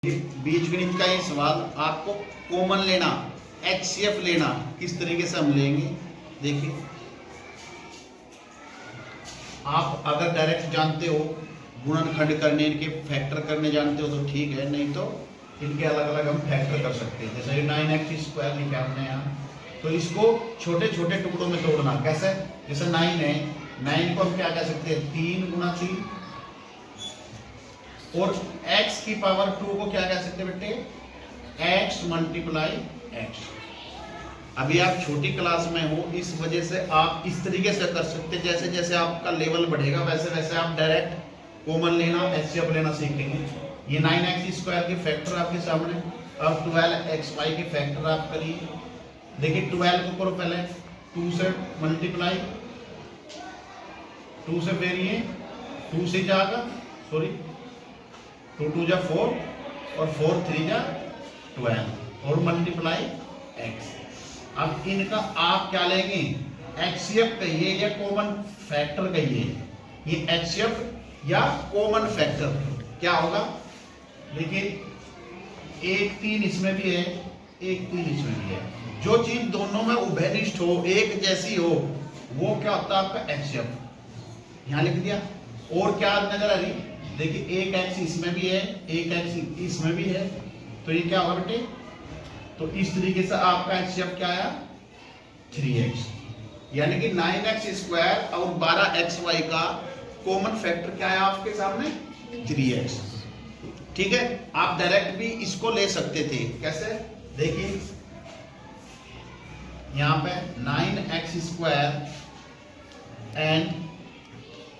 बीजगणित का ये सवाल आपको कॉमन लेना, एचसीएफ लेना किस तरीके से हम लेंगे। देखिए, आप अगर डायरेक्ट जानते हो गुणनखंड करने, इनके फैक्टर करने जानते हो तो ठीक है, नहीं तो इनके अलग अलग हम फैक्टर कर सकते हैं। जैसे 9x² लिखा है हमने यहाँ, तो इसको छोटे छोटे टुकड़ों में तोड़ना। कैसे? जैसे 9 है, 9 को हम क्या कह सकते हैं, 3 × 3। और x की पावर 2 को क्या कह सकते हैं बेटे, x × x। अभी आप छोटी क्लास में हो, इस वजह से आप इस तरीके से कर सकते हैं। जैसे जैसे आपका लेवल बढ़ेगा वैसे वैसे आप डायरेक्ट कॉमन लेना, एचसीएफ लेना सीखेंगे। ये 9x² के फैक्टर आपके सामने, अब 12xy के फैक्टर आप करिए। देखिए 12 को करो पहले 2 से मल्टीप्लाई, 2 से फिर ये 2 से जाएगा, सॉरी 2 × 2 = 4 और 4 × 3 = 12 और मल्टीप्लाई x। अब इनका आप क्या लेंगे, एचसीएफ कहिए या कॉमन फैक्टर कहिए। ये एचसीएफ या कॉमन फैक्टर क्या होगा। देखिए 1 3 इसमें भी है, 1 3 इसमें भी है। जो चीज दोनों में उभयनिष्ठ हो, एक जैसी हो, वो क्या होता है आपका एचसीएफ। यहां लिख दिया। और क्या नजर आ रही, देखिए 1x इसमें भी है, 1x इसमें भी है, तो ये क्या होगा बेटे, तो इस तरीके से आपका एचसीएफ क्या आया, 3x। यानी कि 9x² और 12xy का कॉमन फैक्टर क्या है आपके सामने, 3x। ठीक है, आप डायरेक्ट भी इसको ले सकते थे। कैसे? देखिए यहां पे 9x² एंड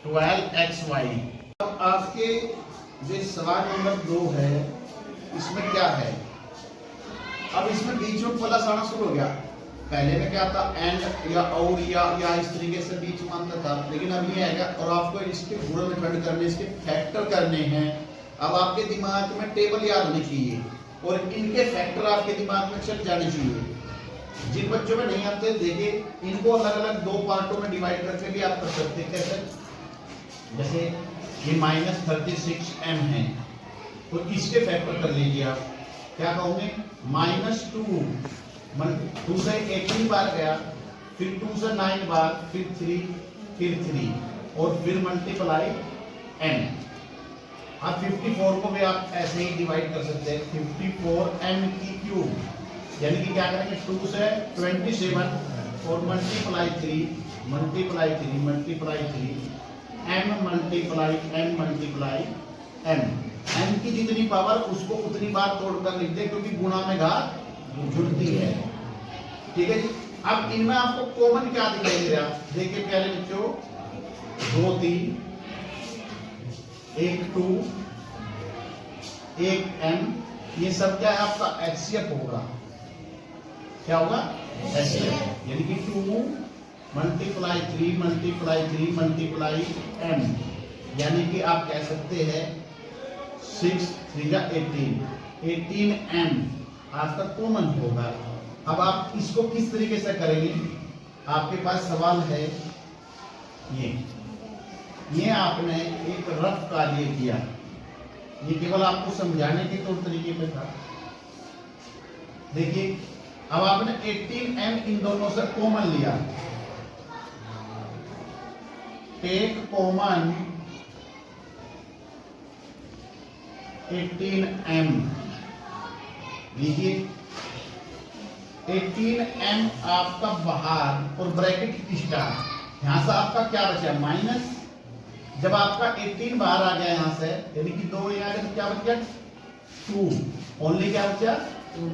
12xy। अब आपके जो सवाल नंबर 2 है, इसमें क्या है, अब इसमें बीच में प्लस आना शुरू हो गया। पहले में क्या था, एंड या और या इस तरीके से बीच में आता था, लेकिन अब ये आएगा और आपको इसके गुणनखंड करने, इसके फैक्टर करने हैं। अब आपके दिमाग में टेबल याद होनी चाहिए और इनके फैक्टर आपके दिमाग में चल जाने चाहिए। जिन बच्चों में नहीं आते, देखिए इनको अलग अलग 2 पार्टों में डिवाइड करके भी आप कर सकते हैं। कैसे? जैसे ये -36m है, तो इसके फैक्टर कर लीजिए आप। क्या कहोगे, -2 से 18 बार गया, फिर 2 से 9 बार, फिर 3 और फिर मल्टीप्लाई n। आप 54 को भी आप ऐसे ही डिवाइड कर सकते हैं, 54m³। यानी कि क्या करेंगे, 2 से 27 और मल्टीप्लाई 3 m n की जितनी पावर उसको उतनी बार तोड़कर लिख दे, क्योंकि गुणा में घात जुड़ती है। ठीक है जी। अब इनमें आपको कॉमन क्या दिखाई दे रहा, देखिए पहले बच्चों 2 3, 1 2, 1 m, ये सब क्या है आपका एचसीएफ होगा। क्या होगा, एचसीएफ। यानी कि 2 × 3 × m, यानी कि आप कह सकते हैं 6 3 18m आपका कॉमन होगा। अब आप इसको किस तरीके से करेंगे, आपके पास सवाल है ये आपने एक रफ कार्य किया, ये केवल आपको समझाने के तौर तरीके पे था। देखिए अब आपने 18m इन दोनों से कॉमन लिया, टेक कॉमन 18m। लीजिए 18m आपका बाहर और ब्रैकेट स्टार, यहां से आपका क्या बचा, माइनस। जब आपका 18 बाहर आ गया यहां से, यानी कि 2 यहाँ तो क्या बच गया, 2 ओनली, क्या बचा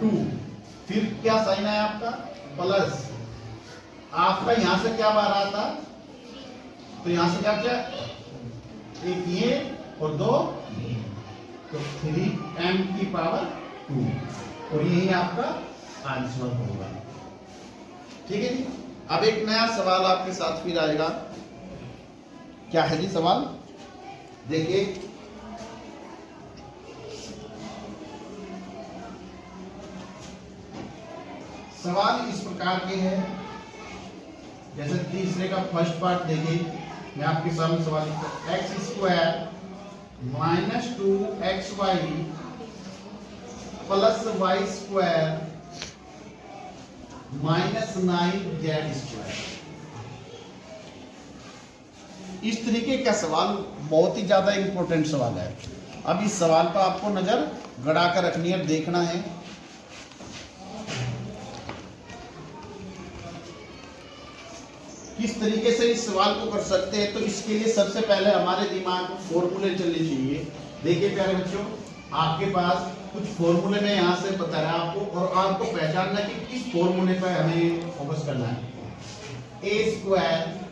2। फिर क्या साइन है आपका, प्लस। आपका यहां से क्या बाहर आता, तो यहां से क्या बचा, एक ये और 2, तो 3m², और यही आपका आंसर होगा। ठीक है जी। अब एक नया सवाल आपके साथ फिर आएगा। क्या है जी सवाल, देखिए सवाल इस प्रकार के हैं। जैसे तीसरे का फर्स्ट पार्ट देखिए, मैं आपके सामने सवाल लिखता हूं, x² -2xy plus Y square minus 9z square. इस तरीके का सवाल बहुत ही ज्यादा इंपॉर्टेंट सवाल है। अब इस सवाल पर आपको नजर गड़ा कर रखनी है, देखना है। किस तरीके से इस सवाल को कर सकते हैं, तो इसके लिए सबसे पहले हमारे दिमाग में फॉर्मूले चलने चाहिए। देखिए प्यारे बच्चों, आपके पास कुछ फॉर्मूले में यहां से बता रहा है आपको, और आपको पहचानना कि किस फॉर्मूले पर हमें फोकस करना है। A square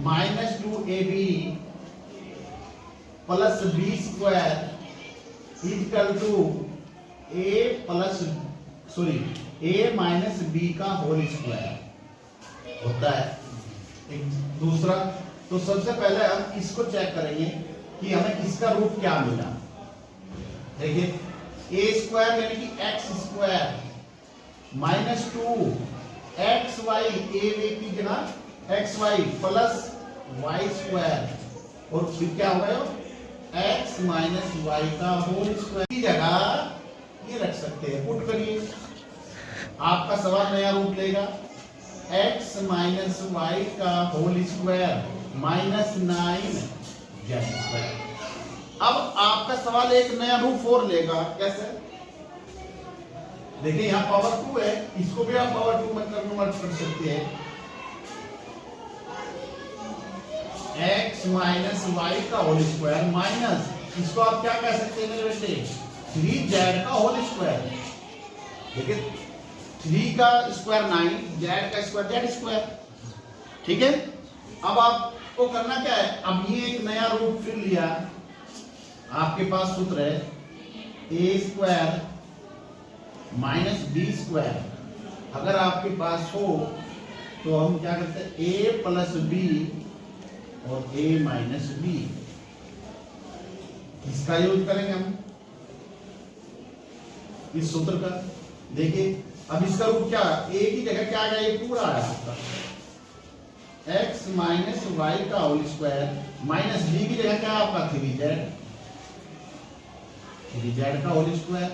minus 2ab plus B square equal to A minus B का होल स्क्वायर होता है। एक दूसरा, तो सबसे पहले हम इसको चेक करेंगे कि हमें इसका रूट क्या मिला। देखिए ए स्क्वायर यानी कि X square minus 2 X Y, A की जगह X Y plus Y square, और फिर क्या हो गया एक्स माइनस वाई का होल स्क्वायर की जगह ये रख सकते हैं। पुट करिए, आपका सवाल नया रूप लेगा। एक्स माइनस वाई का whole square minus 9z square. अब आपका सवाल एक नया रूप और लेगा। कैसे? देखिए यहां पावर 2 है, इसको भी आप पावर 2 में कन्वर्ट कर सकते हैं। एक्स माइनस वाई का होल स्क्वायर माइनस, इसको आप क्या कह सकते हैं मेरे बेटे, 3z का होल स्क्वायर। देखिए 3 का स्क्वायर 9, z का स्क्वायर z स्क्वायर। ठीक है, अब आपको करना क्या है, अब ये एक नया रूप फिर लिया। आपके पास सूत्र है A square minus B square. अगर आपके पास हो तो हम क्या करते हैं, ए प्लस बी और ए माइनस बी, इसका यूज करेंगे हम इस सूत्र का। देखिए अब इसका रूप क्या, ए की जगह क्या आ गया, ये पूरा है आपका एक्स माइनस वाई का होल स्क्वायर माइनस बी की जगह क्या आपका 3z का होल स्क्वायर।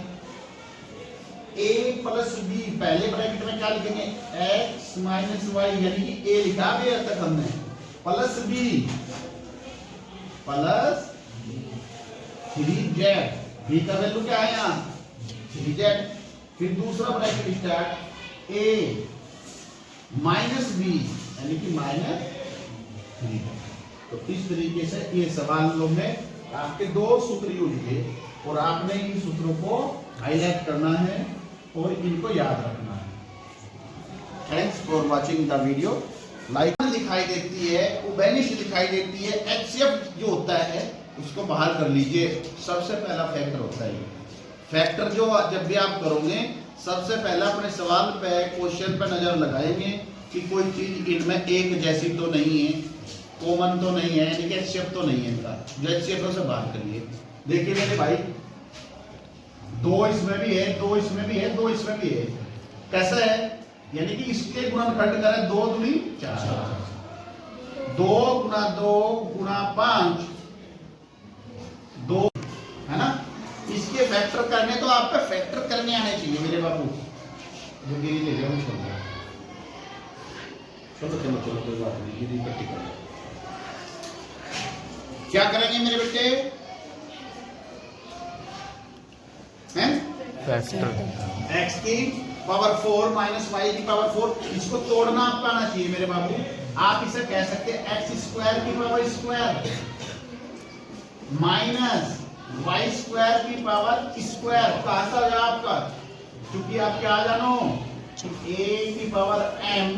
ए प्लस बी, पहले ब्रैकेट में क्या लिखेंगे, एक्स माइनस वाई यानी कि ए लिखा भी अब तक हमने, plus B plus 3z, B का वैल्यू क्या है यहाँ 3z। फिर दूसरा bracket start, A minus B यानी कि माइनस 3। तो इस तरीके से ये सवालों में आपके दो सूत्र यूज हुए, और आपने इन सूत्रों को हाईलाइट करना है और इनको याद रखना है। Thanks for watching the video. Like दिखाई देती है, बेनिश दिखाई देती है, एचसीएफ जो होता है उसको बाहर कर लीजिए। सबसे पहला फैक्टर होता है फैक्टर, जो जब भी आप करोगे सबसे पहला अपने सवाल पे, क्वेश्चन पे नजर लगाएंगे कि कोई चीज इनमें एक जैसी तो नहीं है, कॉमन तो नहीं है, यानी कि एचसीएफ तो नहीं है इनका, जो एचसीएफ से बाहर करिए। देखिए मेरे भाई, 2 इसमें भी है, 2 इसमें भी है, 2 इसमें भी है। कैसा है, यानी कि इसके गुणनखंड करें 2 दूनी 4, 2 गुना 2 गुना 5 2, है ना। इसके फैक्टर करने तो आपका फैक्टर करने आने चाहिए मेरे बाबू। जो गिरी ले जाओ चलो चलो चलो, कोई बात नहीं, गिरी इकट्ठी कर। क्या करेंगे मेरे बेटे, हैं फैक्टर x की पावर 4 माइनस y की पावर 4, इसको तोड़ना आपको आना चाहिए मेरे बाबू। आप इसे कह सकते हैं x स्क्वायर की power square minus y square की पावर स्क्वायर। कहां से आया आपका, क्योंकि आप क्या जानो, a की पावर m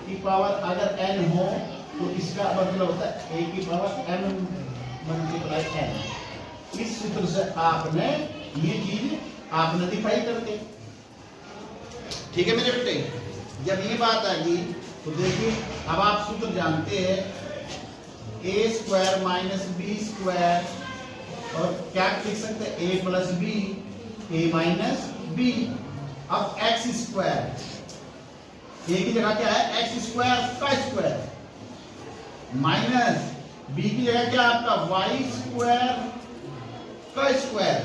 की पावर अगर n हो तो इसका मतलब होता है a की पावर m मल्टीप्लाई n। इस सूत्र से आपने ये चीज आपने दिखाई करते। ठीक है मेरे बेटे, जब ये बात आ गई तो देखिए अब आप सूत्र जानते हैं, ए स्क्वायर माइनस बी स्क्वायर, और क्या लिख सकते हैं, ए प्लस बी, ए माइनस बी। अब एक्स स्क्वायर, ए की जगह क्या है, एक्स स्क्वायर का स्क्वायर, माइनस बी की जगह क्या आपका वाई स्क्वायर का स्क्वायर।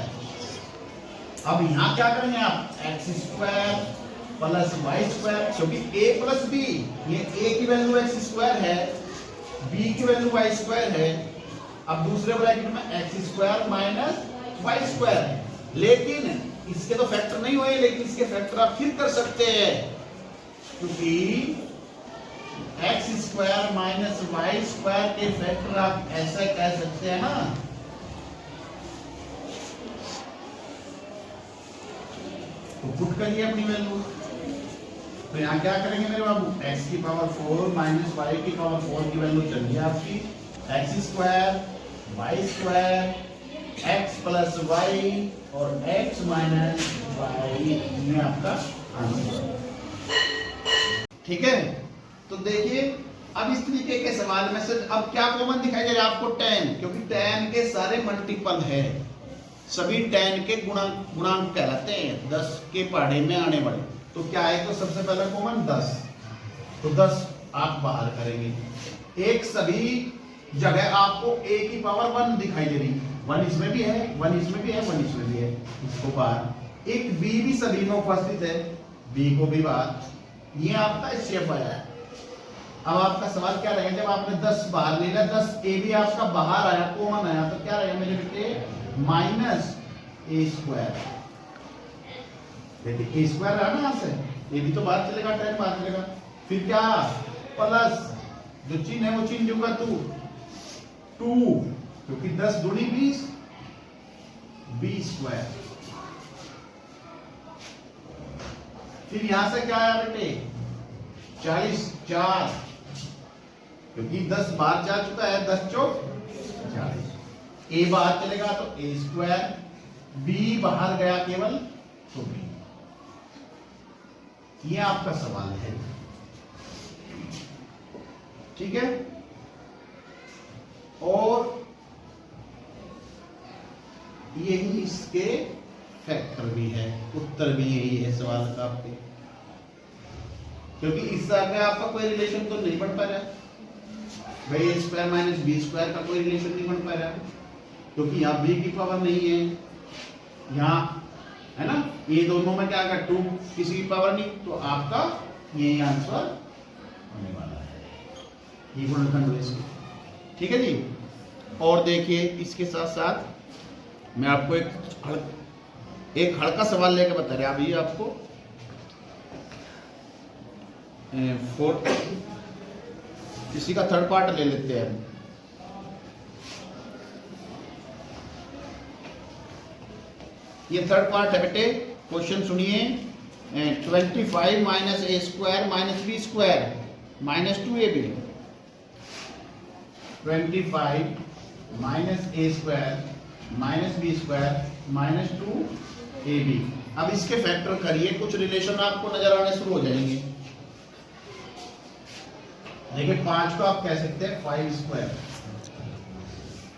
अब यहाँ क्या करेंगे आप, X square plus Y square, क्योंकि ए प्लस बी, ये ए की वैल्यू एक्स स्क्वायर है, बी की वैल्यू वाई स्क्वायर है। अब दूसरे ब्रैकेट में X square minus Y square है, लेकिन इसके तो फैक्टर नहीं हुए, लेकिन इसके फैक्टर आप फिर कर सकते हैं, क्योंकि X square minus Y square के फैक्टर आप ऐसा कह सकते हैं ना, तो पुट करिए अपनी वैल्यू। तो यहाँ क्या करेंगे मेरे बाबू, x की पावर 4 माइनस वाई की पावर 4 की वैल्यू चलिए आपकी X square Y square X plus Y और x माइनस वाई, ये आपका आंसर। ठीक है, तो देखिए अब इस तरीके के सवाल में से अब क्या कॉमन दिखाई दे रहा है आपको, tan, क्योंकि tan के सारे मल्टीपल है, सभी tan के गुणांक कहलाते हैं 10 के पहाड़े में आने वाले। तो क्या है, तो सबसे पहला कॉमन 10, तो 10 आप बाहर करेंगे। एक सभी जगह आपको a की पावर 1 दिखाई दे रही, 1 इसमें भी है, 1 इसमें भी है, 1 इसमें भी है, इसको बाहर। एक b भी सभी में उपस्थित है, b को भी बाहर। ये आपका शेप आया है। अब आपका सवाल क्या रहेगा, जब आपने 10 बाहर ले लिया, 10 a भी आपका बाहर आया, कॉमन आया, तो क्या रहेगा मेरे बेटे, माइनस a स्क्वायर। देखिए a स्क्वायर रहा ना, यहाँ से ये भी तो बाहर चलेगा, tan बाहर चलेगा, फिर क्या प्लस, जो चिन्ह है वो चिन्ह जो का 2, क्योंकि 10 दूनी 20, b स्क्वायर। फिर यहां से क्या आया बेटे, 40, 4, क्योंकि 10 बाहर जा चुका है, 10 चौक 40, a बाहर चलेगा तो a स्क्वायर, b बाहर गया केवल तो b। ये आपका सवाल है, ठीक है। और यही इसके फैक्टर भी है, उत्तर भी यही है सवाल का आपके, क्योंकि इससे आगे आपका कोई रिलेशन तो नहीं बन पा रहा है भाई, a square minus B square का कोई रिलेशन नहीं बन पा रहा है, क्योंकि यहाँ b की पावर नहीं है, यहाँ है ना, ये दोनों में क्या आएगा 2, किसी की पावर नहीं, तो आपका यही आंसर होने वाला है, ये गुणनखंड हुए इसके। ठीक है जी। और देखिए इसके साथ साथ मैं आपको एक हल्का सवाल लेकर बता रहे, अभी आपको इसी का थर्ड पार्ट ले लेते हैं। ये थर्ड पार्ट है बेटे, क्वेश्चन सुनिए। 25 minus A square minus B square minus 2ab। 25 minus A square minus B square minus 2ab। अब इसके फैक्टर करिए, कुछ रिलेशन आपको नजर आने शुरू हो जाएंगे। देखिए 5 को आप कह सकते हैं 5 स्क्वायर,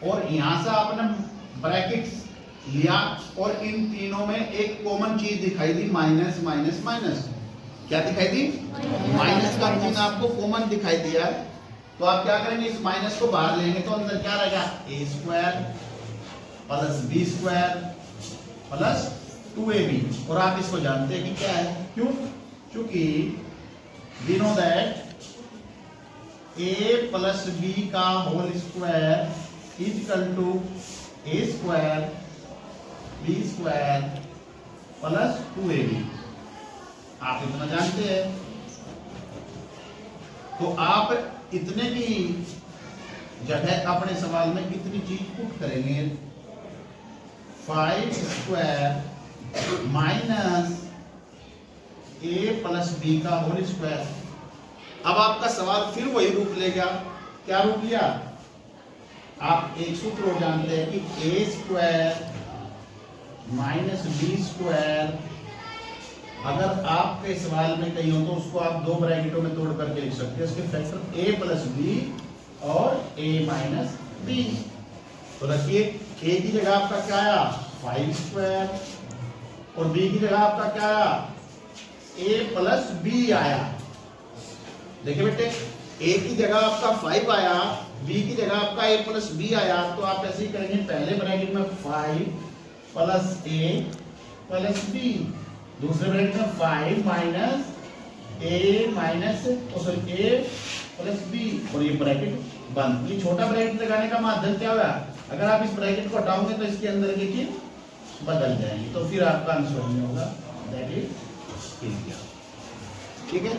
और यहां से आपने ब्रैकेट्स लिया और इन तीनों में एक कॉमन चीज दिखाई दी, माइनस माइनस माइनस। क्या दिखाई दी, माइनस का चिन्ह आपको कॉमन दिखाई दिया, तो आप क्या करेंगे, इस माइनस को बाहर लेंगे तो अंदर क्या रहेगा, a square plus b square plus 2ab। और आप इसको जानते हैं कि क्या है, क्यों, क्योंकि we know that a plus b का whole square is equal to a square b square plus 2ab। आप इतना जानते हैं, तो आप इतने की जगह अपने सवाल में कितनी चीज पुट करेंगे, 5 square minus a plus b का होल स्क्वायर। अब आपका सवाल फिर वही रूप लेगा, क्या रूप लिया, आप एक सूत्र जानते हैं कि a square minus B square, अगर आपके सवाल में कहीं हो तो उसको आप दो ब्रैकेटों में तोड़ करके लिख सकते हैं, इसके फैक्टर a प्लस बी और a माइनस बी। तो रखिए a की जगह आपका क्या आया, 5 स्क्वायर, और b की जगह आपका क्या आया, a प्लस बी आया। देखिए बेटे, a की जगह आपका 5 आया, b की जगह आपका a प्लस बी आया, तो आप ऐसे ही करेंगे, पहले ब्रैकेट में 5 प्लस a प्लस बी, दूसरे ब्रैकेट में 5 माइनस ए माइनस सॉरी ए प्लस बी, और ये ब्रैकेट बंद। ये छोटा ब्रैकेट लगाने का माध्यम क्या होगा, अगर आप इस ब्रैकेट को हटाओगे तो इसके अंदर की चीज बदल जाएगी, तो फिर आपका आंसर नहीं होगा, दैट इज इंडिया। ठीक है।